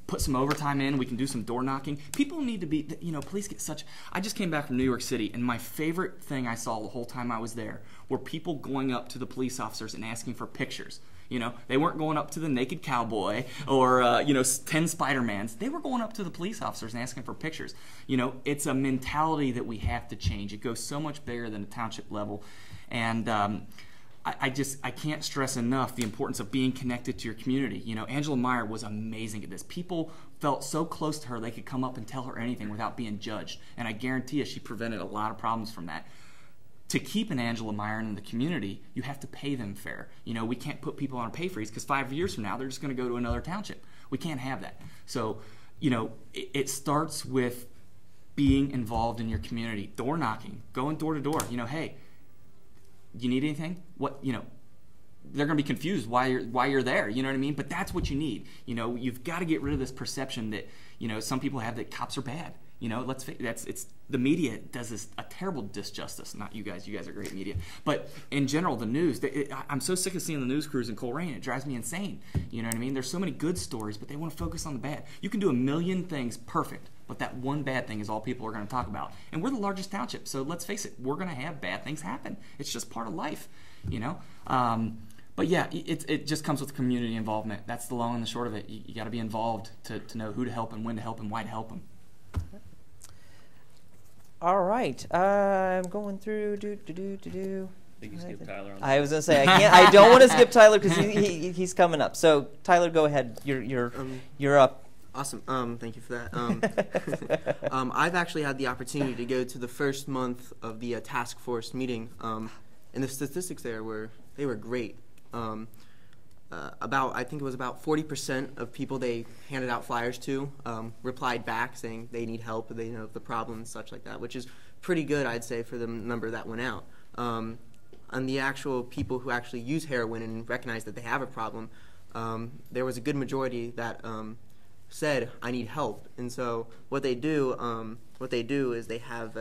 put some overtime in. We can do some door knocking. People need to be. Police get such. I just came back from New York City, and my favorite thing I saw the whole time I was there were people going up to the police officers and asking for pictures. They weren't going up to the naked cowboy or 10 Spider-Mans. They were going up to the police officers and asking for pictures. It's a mentality that we have to change. It goes so much bigger than the township level, and I can't stress enough the importance of being connected to your community. Angela Meyer was amazing at this. People felt so close to her they could come up and tell her anything without being judged, and I guarantee you she prevented a lot of problems from that. To keep an Angela Meyer in the community, you have to pay them fair. We can't put people on a pay freeze because 5 years from now they're just going to go to another township. We can't have that. So, it starts with being involved in your community, door knocking, going door to door. Hey, you need anything? What they're going to be confused why you're there. You know what I mean? But that's what you need. You've got to get rid of this perception that some people have that cops are bad. Let's face it's the media does a terrible disjustice. Not you guys. You guys are great media. But in general, the news. I'm so sick of seeing the news crews in Colerain. It drives me insane. You know what I mean? There's so many good stories, but they want to focus on the bad. You can do a million things perfect, but that one bad thing is all people are going to talk about. And we're the largest township, so let's face it. We're going to have bad things happen. It's just part of life. But yeah, it just comes with community involvement. That's the long and the short of it. You got to be involved to know who to help and when to help and why to help them. All right, I'm going through. I think you skipped Tyler. I was gonna say I don't want to skip Tyler because he's coming up. So Tyler, go ahead. You're up. Awesome. Thank you for that. I've actually had the opportunity to go to the first month of the task force meeting, and the statistics there were great. I think it was about 40% of people they handed out flyers to replied back saying they need help, they know the problem and such like that, which is pretty good, I'd say, for the number that went out. And the actual people who actually use heroin and recognize that they have a problem, there was a good majority that said, "I need help." And so what they do is they have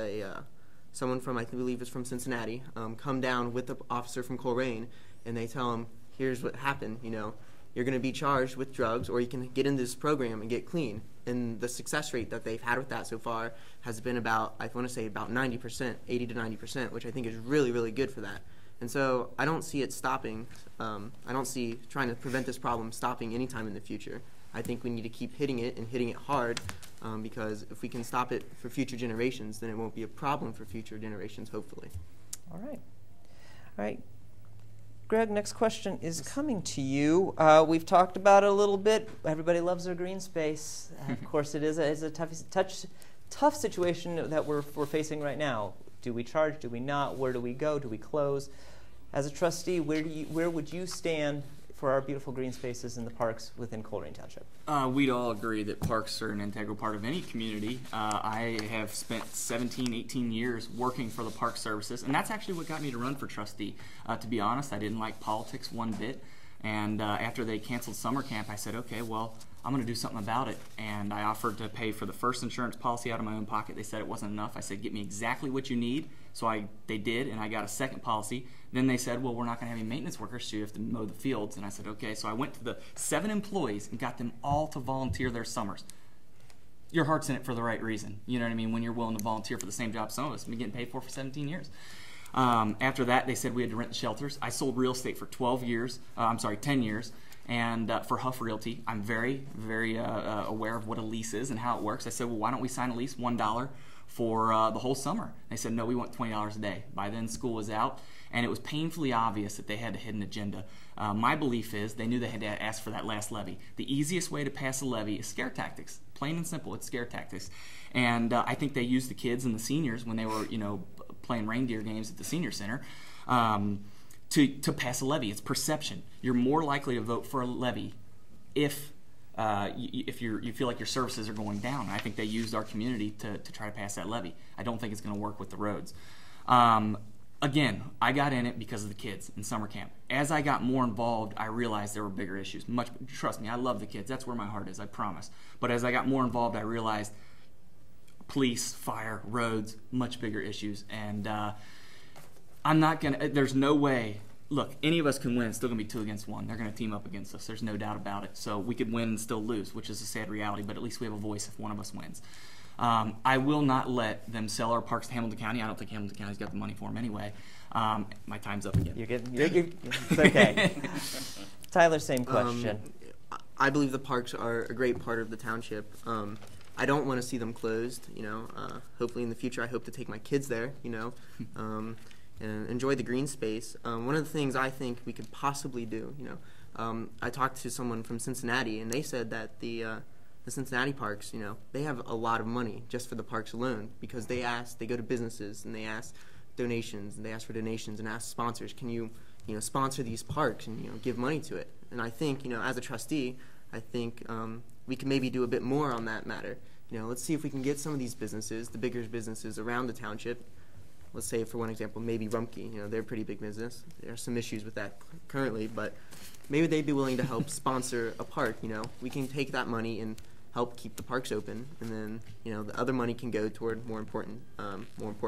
someone from, I believe it's from Cincinnati, come down with the officer from Colerain, and they tell them, here's what happened, you're going to be charged with drugs, or you can get into this program and get clean. And the success rate that they've had with that so far has been about, I want to say about 90%, 80 to 90%, which I think is really, really good for that. And so I don't see it stopping. I don't see trying to prevent this problem stopping anytime in the future. I think we need to keep hitting it and hitting it hard, because if we can stop it for future generations, then it won't be a problem for future generations, hopefully. All right. All right. Greg, next question is coming to you. We've talked about it a little bit. Everybody loves their green space. Of course, it is a tough situation that we're facing right now. Do we charge? Do we not? Where do we go? Do we close? As a trustee, where would you stand for our beautiful green spaces in the parks within Colerain Township? We'd all agree that parks are an integral part of any community. I have spent 17, 18 years working for the park services, and that's actually what got me to run for trustee. To be honest, I didn't like politics one bit, and after they canceled summer camp, I said, okay, well, I'm going to do something about it. And I offered to pay for the first insurance policy out of my own pocket. They said it wasn't enough. I said, get me exactly what you need. So they did, and I got a second policy. Then they said, well, we're not going to have any maintenance workers, so you have to mow the fields. And I said, okay. So I went to the 7 employees and got them all to volunteer their summers. Your heart's in it for the right reason. You know what I mean? When you're willing to volunteer for the same job some of us have been getting paid for 17 years. After that, they said we had to rent the shelters. I sold real estate for 10 years. And for Huff Realty, I'm very, very aware of what a lease is and how it works. I said, well, why don't we sign a lease, $1 for the whole summer? They said, no, we want $20 a day. By then, school was out, and it was painfully obvious that they had a hidden agenda. My belief is they knew they had to ask for that last levy. The easiest way to pass a levy is scare tactics. Plain and simple, it's scare tactics. And I think they used the kids and the seniors when they were, playing reindeer games at the senior center. To pass a levy. It's perception. You're more likely to vote for a levy if you feel like your services are going down. I think they used our community to try to pass that levy. I don't think it's going to work with the roads. Again, I got in it because of the kids in summer camp. As I got more involved, I realized there were bigger issues. Trust me, I love the kids. That's where my heart is, I promise. But as I got more involved, I realized police, fire, roads, much bigger issues. And I'm not going to, there's no way, look, any of us can win. It's still going to be 2 against 1. They're going to team up against us. There's no doubt about it. So we could win and still lose, which is a sad reality, but at least we have a voice if one of us wins. I will not let them sell our parks to Hamilton County. I don't think Hamilton County's got the money for them anyway. My time's up again. It's okay. Tyler, same question. I believe the parks are a great part of the township. I don't want to see them closed, Hopefully in the future I hope to take my kids there, and enjoy the green space. One of the things I think we could possibly do, I talked to someone from Cincinnati, and they said that the Cincinnati parks, they have a lot of money just for the parks alone, because they go to businesses and they ask donations, and they ask for donations and ask sponsors, can you, sponsor these parks and, give money to it. And I think, as a trustee, I think we can maybe do a bit more on that matter. Let's see if we can get some of these businesses, the bigger businesses around the township. Let's say, for one example, maybe Rumpke. They're a pretty big business. There are some issues with that currently, but maybe they'd be willing to help sponsor a park. We can take that money and help keep the parks open, and then the other money can go toward more important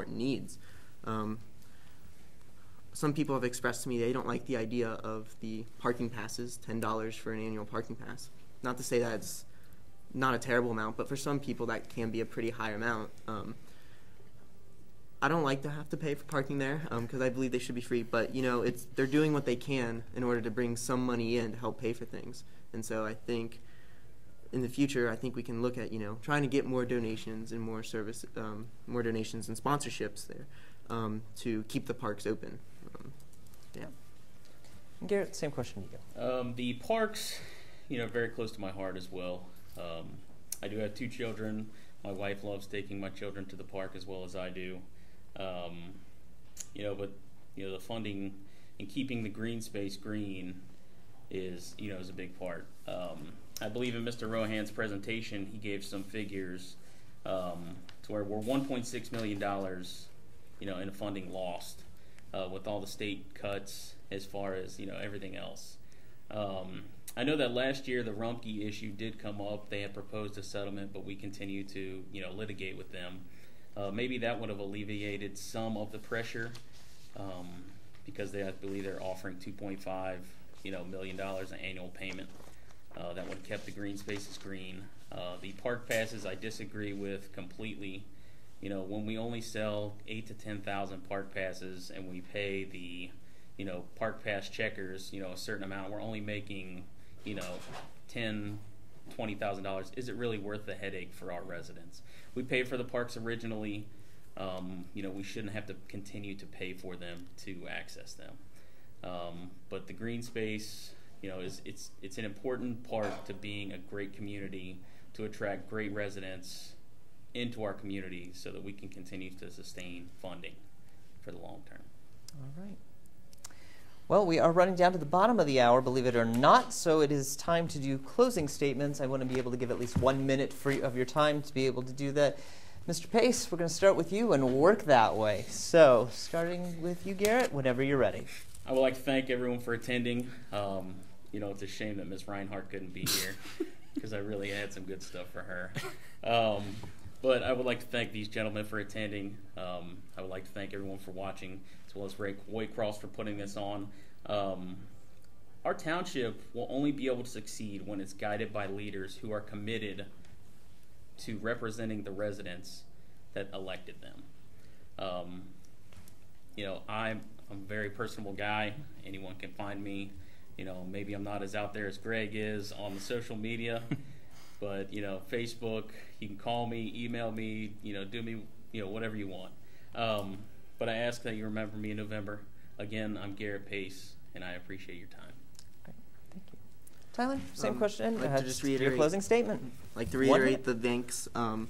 needs. Some people have expressed to me they don't like the idea of the parking passes, $10 for an annual parking pass. Not to say that it's not a terrible amount, but for some people that can be a pretty high amount. I don't like to have to pay for parking there because I believe they should be free, but they're doing what they can in order to bring some money in to help pay for things. And so I think in the future, I think we can look at trying to get more donations and more donations and sponsorships there to keep the parks open. Garrett, same question to you. The parks, very close to my heart as well. I do have 2 children. My wife loves taking my children to the park as well as I do. But the funding and keeping the green space green is a big part. I believe in Mr. Rohan's presentation, he gave some figures to where we're $1.6 million, in funding lost with all the state cuts as far as everything else. I know that last year the Rumpke issue did come up. They had proposed a settlement, but we continue to litigate with them. Maybe that would have alleviated some of the pressure because I believe they're offering $2.5 million in annual payment. That would have kept the green spaces green. The park passes I disagree with completely. When we only sell 8,000 to 10,000 park passes and we pay the park pass checkers, a certain amount. We're only making, $10,000, $20,000. Is it really worth the headache for our residents? We paid for the parks originally. We shouldn't have to continue to pay for them to access them. But the green space, it's an important part to being a great community, to attract great residents into our community so that we can continue to sustain funding for the long term. All right. Well, we are running down to the bottom of the hour, believe it or not, so it is time to do closing statements. I want to be able to give at least 1 minute of your time to be able to do that. Mr. Pace, we're going to start with you and work that way. So, starting with you, Garrett, whenever you're ready. I would like to thank everyone for attending. It's a shame that Ms. Reinhardt couldn't be here because I really had some good stuff for her. But I would like to thank these gentlemen for attending. I would like to thank everyone for watching, as well as Waycross for putting this on. Our township will only be able to succeed when it's guided by leaders who are committed to representing the residents that elected them. I'm a very personable guy. Anyone can find me. Maybe I'm not as out there as Greg is on the social media. But, Facebook, you can call me, email me, do me, whatever you want. But I ask that you remember me in November. Again, I'm Garrett Pace, and I appreciate your time. Great. Thank you. Tyler, same question. I'd like to just reiterate, your closing statement. Like to reiterate the thanks, to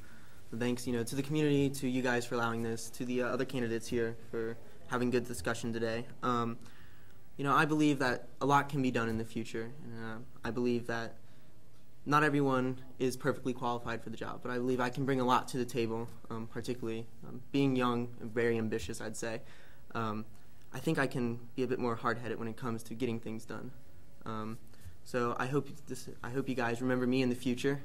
the community, to you guys for allowing this, to the other candidates here for having good discussion today. I believe that a lot can be done in the future. I believe that not everyone is perfectly qualified for the job, but I believe I can bring a lot to the table, particularly being young and very ambitious, I'd say. I think I can be a bit more hard-headed when it comes to getting things done. So I hope you guys remember me in the future.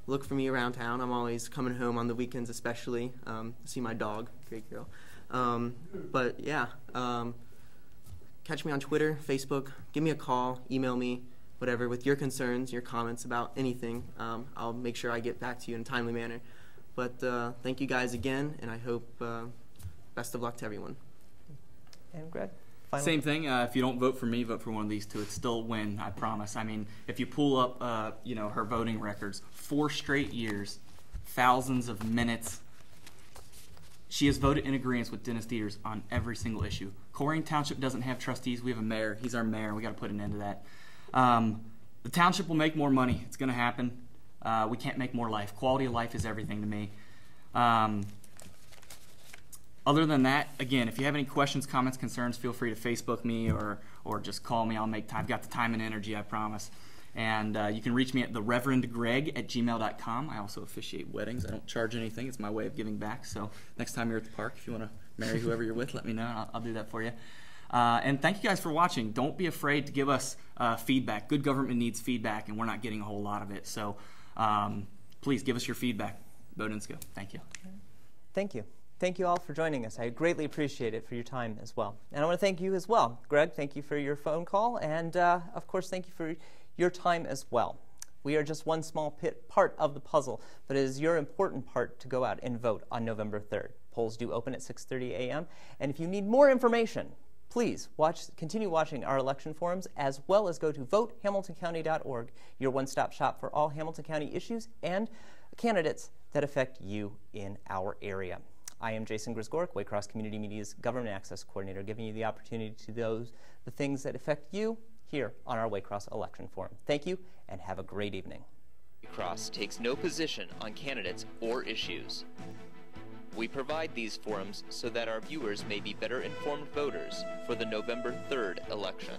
Look for me around town. I'm always coming home on the weekends, especially to see my dog, great girl. But yeah, catch me on Twitter, Facebook. Give me a call, email me. Whatever, with your concerns, your comments about anything, I'll make sure I get back to you in a timely manner. But thank you guys again, and I hope best of luck to everyone. And Greg? Final. Same thing. If you don't vote for me, vote for one of these two. It's still a win, I promise. I mean, if you pull up, her voting records, 4 straight years, thousands of minutes, she has voted in agreement with Dennis Dieters on every single issue. Colerain Township doesn't have trustees. We have a mayor. He's our mayor. We got to put an end to that. The township will make more money. It's going to happen. We can't make more life. Quality of life is everything to me. Other than that, again, if you have any questions, comments, concerns, feel free to Facebook me or just call me. I'll make time. I've got the time and energy, I promise. And you can reach me at thereverendgreg@gmail.com. I also officiate weddings. I don't charge anything. It's my way of giving back. So next time you're at the park, if you want to marry whoever you're with, let me know. I'll do that for you. And thank you guys for watching. Don't be afraid to give us feedback. Good government needs feedback, and we're not getting a whole lot of it. So please give us your feedback. Vote and go. Thank you. Thank you. Thank you all for joining us. I greatly appreciate it for your time as well. And I want to thank you as well. Greg, thank you for your phone call. And, of course, thank you for your time as well. We are just one small part of the puzzle, but it is your important part to go out and vote on November 3rd. Polls do open at 6:30 a.m. And if you need more information, please continue watching our election forums, as well as go to votehamiltoncounty.org, your one-stop shop for all Hamilton County issues and candidates that affect you in our area. I am Jason Grisgork, Waycross Community Media's Government Access Coordinator, giving you the opportunity to do the things that affect you here on our Waycross election forum. Thank you, and have a great evening. Waycross takes no position on candidates or issues. We provide these forums so that our viewers may be better informed voters for the November 3rd election.